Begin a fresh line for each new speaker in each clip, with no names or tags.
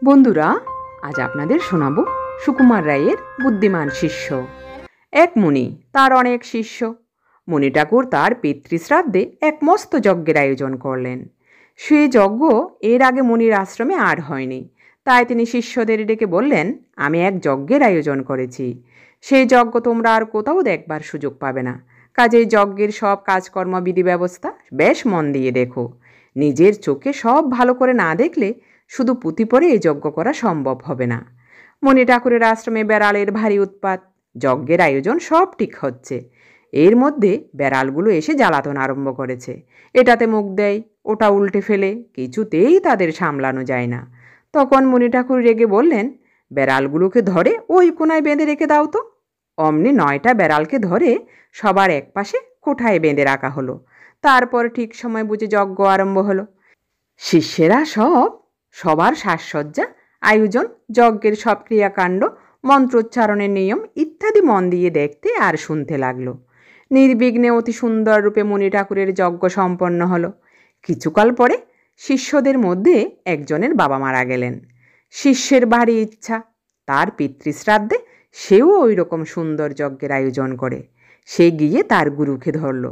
বন্ধুরা, আজ আপনাদের শোনাব সুকুমার রায়ের বুদ্ধিমান শিষ্য। এক মুনি, তার অনেক শিষ্য। মুনি ঠাকুর তার পিতৃশ্রাদ্ধে এক মস্ত যজ্ঞের আয়োজন করলেন। সেই যজ্ঞ এর আগে মুনির আশ্রমে আর হয়নি। তাই তিনি শিষ্যদের ডেকে বললেন, আমি এক যজ্ঞের আয়োজন করেছি। সেই যজ্ঞ তোমরা আর কোথাও দেখবার সুযোগ পাবে না। কাজেই যজ্ঞের সব কাজকর্ম বিধি ব্যবস্থা বেশ মন দিয়ে দেখো। নিজের চোখে সব ভালো করে না দেখলে শুধু পুঁথি পড়ে এই যজ্ঞ করা সম্ভব হবে না। মণি ঠাকুরের আশ্রমে বেড়ালের ভারী উৎপাত। যজ্ঞের আয়োজন সব ঠিক হচ্ছে, এর মধ্যে বেড়ালগুলো এসে জ্বালাতন আরম্ভ করেছে। এটাতে মুখ দেয়, ওটা উল্টে ফেলে, কিছুতেই তাদের সামলানো যায় না। তখন মণি ঠাকুর রেগে বললেন, বেড়ালগুলোকে ধরে ওই কোনায় বেঁধে রেখে দাও তো। অমনি 9টা বেড়ালকে ধরে সবার এক পাশে কোঠায় বেঁধে রাখা হলো। তারপর ঠিক সময় বুঝে যজ্ঞ আরম্ভ হলো। শিষ্যেরা সবার সাজসজ্জা, আয়োজন, যজ্ঞের সব ক্রিয়াকাণ্ড, মন্ত্রোচ্চারণের নিয়ম ইত্যাদি মন দিয়ে দেখতে আর শুনতে লাগলো। নির্বিঘ্নে অতি সুন্দর রূপে মুনি ঠাকুরের যজ্ঞ সম্পন্ন হলো। কিছুকাল পরে শিষ্যদের মধ্যে একজনের বাবা মারা গেলেন। শিষ্যের ভারী ইচ্ছা তার পিতৃশ্রাদ্ধে সেও ওই রকম সুন্দর যজ্ঞের আয়োজন করে। সে গিয়ে তার গুরুকে ধরল।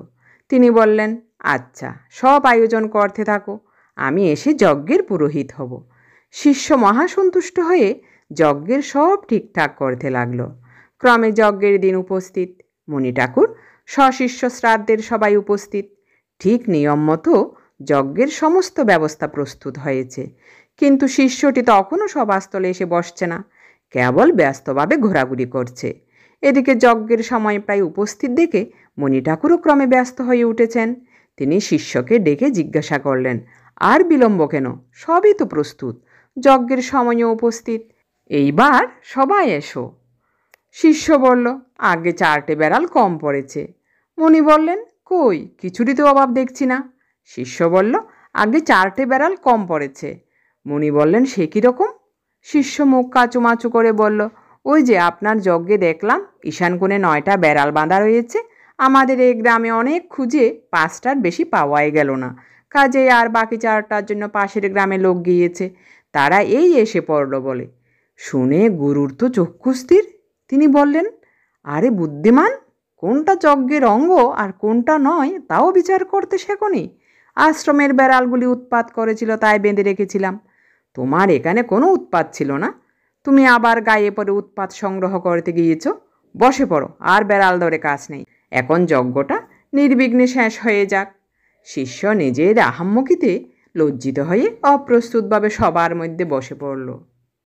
তিনি বললেন, আচ্ছা, সব আয়োজন করতে থাকো, আমি এসে যজ্ঞের পুরোহিত হব। শিষ্য মহাসন্তুষ্ট হয়ে যজ্ঞের সব ঠিকঠাক করতে লাগলো। ক্রমে যজ্ঞের দিন উপস্থিত। মুনি ঠাকুর সশিষ্য শ্রাদ্ধের সবাই উপস্থিত। ঠিক নিয়ম মতো যজ্ঞের সমস্ত ব্যবস্থা প্রস্তুত হয়েছে। কিন্তু শিষ্যটি তখনও সভাস্থলে এসে বসছে না, কেবল ব্যস্তভাবে ঘোরাঘুরি করছে। এদিকে যজ্ঞের সময় প্রায় উপস্থিত দেখে মুনি ঠাকুরও ক্রমে ব্যস্ত হয়ে উঠেছেন। তিনি শিষ্যকে ডেকে জিজ্ঞাসা করলেন, আর বিলম্ব কেন? সবই তো প্রস্তুত, যজ্ঞের সময়ও উপস্থিত, এইবার সবাই এসো। শিষ্য বলল, আগে 4টে বেড়াল কম পড়েছে। মুনি বললেন, কই, কিছুরই তো অভাব দেখছি না। শিষ্য বলল, আগে 4টে বেড়াল কম পড়েছে। মুনি বললেন, সে কীরকম? শিষ্য মুখ কাঁচুমাচু করে বলল, ওই যে আপনার যজ্ঞে দেখলাম ঈশান কোণে 9টা বেড়াল বাঁধা রয়েছে। আমাদের এই গ্রামে অনেক খুঁজে 5টার বেশি পাওয়াই গেল না। কাজেই আর বাকি 4টার জন্য পাশের গ্রামে লোক গিয়েছে, তারা এই এসে পড়ল বলে। শুনে গুরুর তো চক্ষু স্থির। তিনি বললেন, আরে বুদ্ধিমান, কোনটা যজ্ঞের অঙ্গ আর কোনটা নয় তাও বিচার করতে শেখোনি। আশ্রমের বেড়ালগুলি উৎপাত করেছিল তাই বেঁধে রেখেছিলাম। তোমার এখানে কোনো উৎপাত ছিল না, তুমি আবার গায়ে পরে উৎপাত সংগ্রহ করতে গিয়েছ। বসে পড়ো, আর বেড়াল ধরে কাজ নেই। এখন যজ্ঞটা নির্বিঘ্নে শেষ হয়ে যাক। শিষ্য নিজের আহাম্মকিতে লজ্জিত হয়ে অপ্রস্তুতভাবে সবার মধ্যে বসে পড়ল।